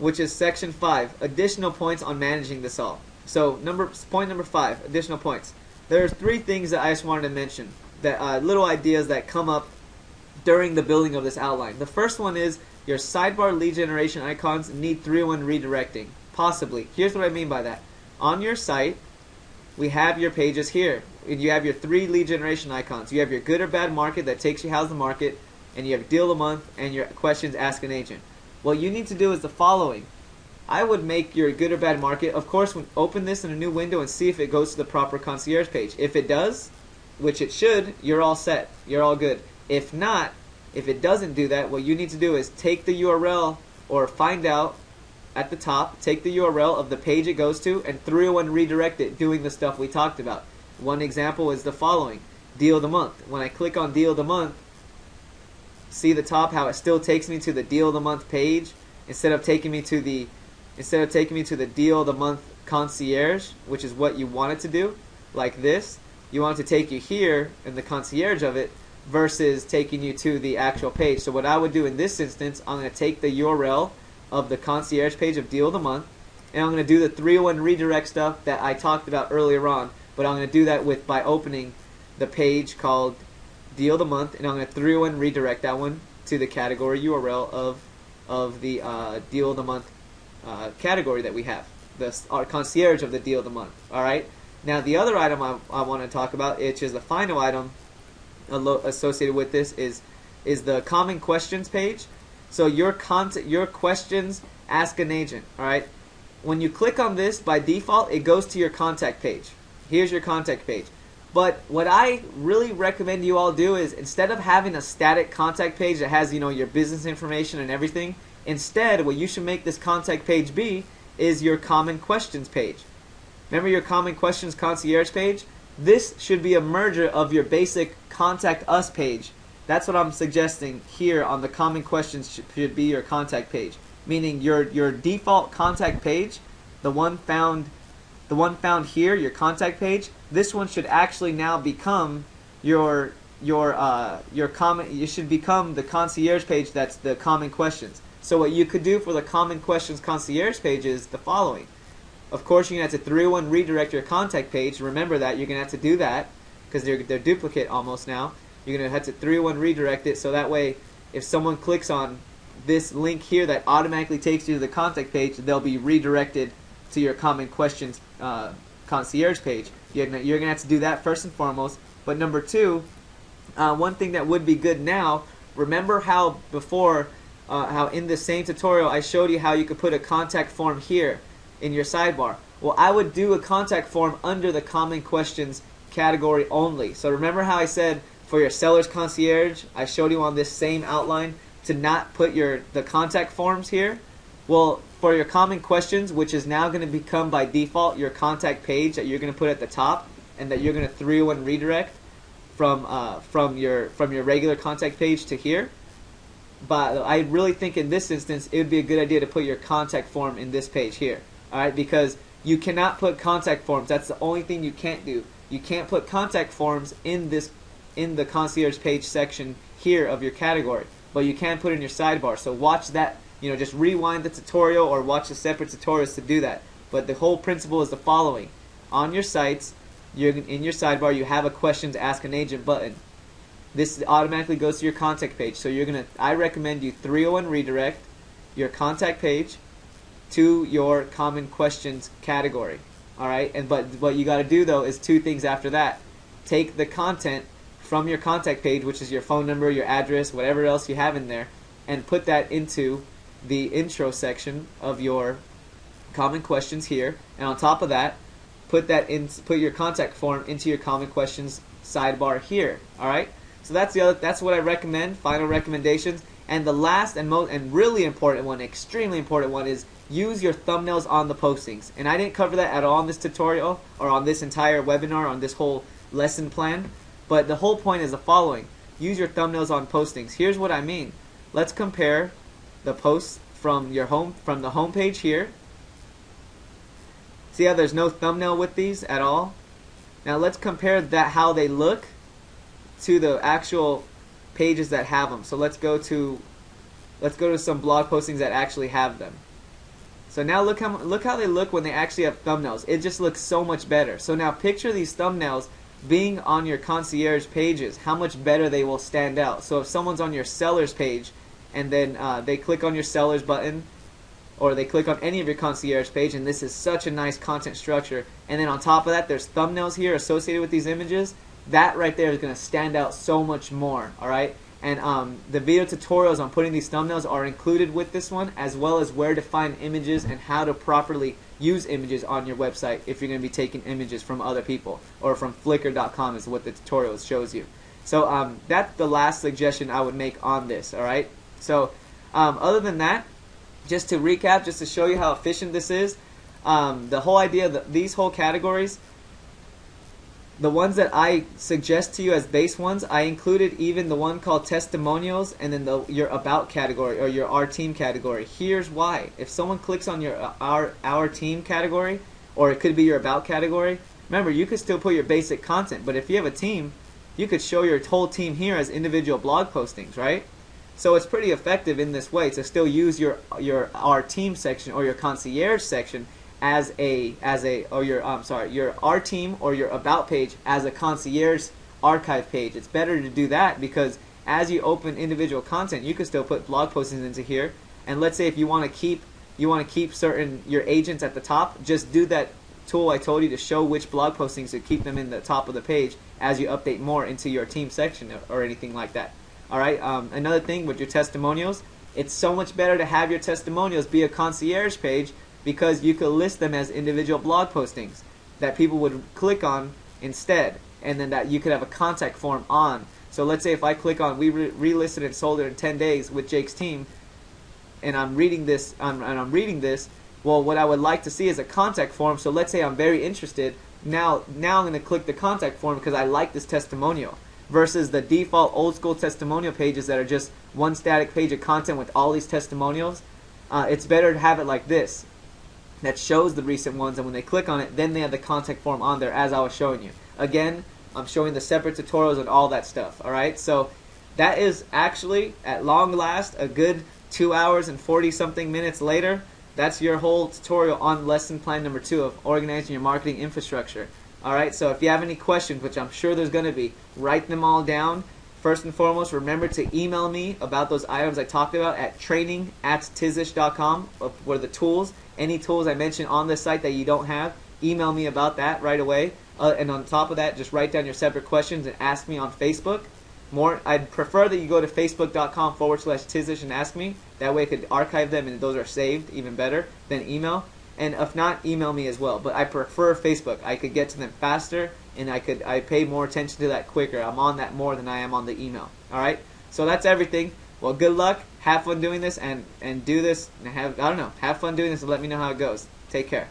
which is section 5, additional points on managing this all. So point number 5, additional points. There's 3 things that I just wanted to mention, that little ideas that come up during the building of this outline. The first one is your sidebar lead generation icons need 301 redirecting. Possibly. Here's what I mean by that. On your site, we have your pages here. You have your 3 lead generation icons. You have your good or bad market that takes you how's the market, and you have deal of the month and your questions ask an agent. What you need to do is the following. I would make your good or bad market, of course, open this in a new window and see if it goes to the proper concierge page. If it does, which it should, you're all set. You're all good. If not, if it doesn't do that, what you need to do is take the URL, or find out at the top, take the URL of the page it goes to and 301 redirect it, doing the stuff we talked about. One example is the following. Deal of the month. When I click on deal of the month, see the top how it still takes me to the deal of the month page instead of taking me to the deal of the month concierge, which is what you want it to do, like this. You want it to take you here in the concierge of it versus taking you to the actual page. So what I would do in this instance, I'm going to take the URL of the concierge page of deal of the month, and I'm going to do the 301 redirect stuff that I talked about earlier on, but I'm going to do that by opening the page called deal of the month, and I'm going to 301 redirect that one to the category URL of the deal of the month category that we have, our concierge of the deal of the month. Alright, now the other item I want to talk about, which is the final item associated with this, is the common questions page. So your questions ask an agent. Alright, when you click on this, by default it goes to your contact page. Here's your contact page. But what I really recommend you all do is, instead of having a static contact page that has, your business information and everything, instead what you should make this contact page be is your common questions page. Remember your common questions concierge page? This should be a merger of your basic contact us page. That's what I'm suggesting here on the common questions should be your contact page. Meaning your default contact page, the one found here, your contact page, this one should actually now become your common. You should become the concierge page that's the common questions. So what you could do for the common questions concierge page is the following. Of course, you're going to have to 301 redirect your contact page. Remember that. You're going to have to do that because they're duplicate almost now. You're going to have to 301 redirect it, so that way if someone clicks on this link here that automatically takes you to the contact page, they'll be redirected to your common questions concierge page. You're going to have to do that first and foremost. But number 2, one thing that would be good now, remember how before, how in the same tutorial I showed you how you could put a contact form here in your sidebar. Well, I would do a contact form under the common questions category only. So remember how I said for your seller's concierge, I showed you on this same outline to not put the contact forms here? Well, for your common questions, which is now going to become by default your contact page that you're going to put at the top and that you're going to 301 redirect from your regular contact page to here. But I really think in this instance it would be a good idea to put your contact form in this page here. Alright, because you cannot put contact forms. That's the only thing you can't do. You can't put contact forms in the concierge page section here of your category, but you can put it in your sidebar. So watch that, just rewind the tutorial or watch the separate tutorials to do that. But the whole principle is the following. On your sites, in your sidebar, you have a questions ask an agent button. This automatically goes to your contact page. So I recommend you 301 redirect your contact page to your common questions category. Alright, but what you got to do though is 2 things after that. Take the content from your contact page, which is your phone number, your address, whatever else you have in there, and put that into the intro section of your common questions here. And on top of that, put your contact form into your common questions sidebar here. Alright? So that's what I recommend, final recommendations. And the last and really important one, extremely important one, is use your thumbnails on the postings. And I didn't cover that at all in this tutorial or on this entire webinar, on this whole lesson plan. But the whole point is the following. Use your thumbnails on postings. Here's what I mean. Let's compare the posts from the home page here. See how there's no thumbnail with these at all? Now let's compare how they look to the actual pages that have them. So let's go to some blog postings that actually have them. So now look how they look when they actually have thumbnails. It just looks so much better. So now picture these thumbnails being on your concierge pages, how much better they will stand out. So if someone's on your sellers page and then they click on your sellers button, or they click on any of your concierge page, and this is such a nice content structure, and then on top of that there's thumbnails here associated with these images, that right there is going to stand out so much more. Alright, and the video tutorials on putting these thumbnails are included with this one, as well as where to find images and how to properly use images on your website if you're going to be taking images from other people, or from Flickr.com is what the tutorial shows you. So that's the last suggestion I would make on this. Alright, so other than that, just to recap, just to show you how efficient this is, the whole idea that these whole categories, the ones that I suggest to you as base ones, I included even the one called testimonials, and then your about category, or your our team category. Here's why. If someone clicks on your our team category, or it could be your about category, remember, you could still put your basic content, but if you have a team, you could show your whole team here as individual blog postings, right? So it's pretty effective in this way to still use your our team section or your concierge section as your our team or your about page as a concierge archive page. It's better to do that because as you open individual content, you can still put blog postings into here. And let's say if you want to keep certain your agents at the top, just do that tool I told you to show which blog postings to keep them in the top of the page as you update more into your team section or anything like that. Alright, another thing with your testimonials, it's so much better to have your testimonials be a concierge page because you could list them as individual blog postings that people would click on instead, and then that you could have a contact form on. So let's say if I click on we relisted and sold it in 10 days with Jake's team, and I'm reading this, well, what I would like to see is a contact form. So let's say I'm very interested. Now I'm going to click the contact form because I like this testimonial. Versus the default old school testimonial pages that are just one static page of content with all these testimonials. It's better to have it like this that shows the recent ones, and when they click on it, then they have the contact form on there as I was showing you. Again, I'm showing the separate tutorials and all that stuff. Alright, so that is actually at long last a good 2 hours and 40 something minutes later. That's your whole tutorial on lesson plan number 2 of organizing your marketing infrastructure. Alright, so if you have any questions, which I'm sure there's going to be, write them all down. First and foremost, remember to email me about those items I talked about at training@tizish.com for the tools. Any tools I mentioned on this site that you don't have, email me about that right away. And on top of that, just write down your separate questions and ask me on Facebook. I'd prefer that you go to facebook.com/Tizish and ask me. That way I could archive them and those are saved, even better than email. And if not, email me as well. But I prefer Facebook. I could get to them faster, and I pay more attention to that quicker. I'm on that more than I am on the email. Alright? So that's everything. Well, good luck. Have fun doing this, and do this, and have fun doing this, and let me know how it goes. Take care.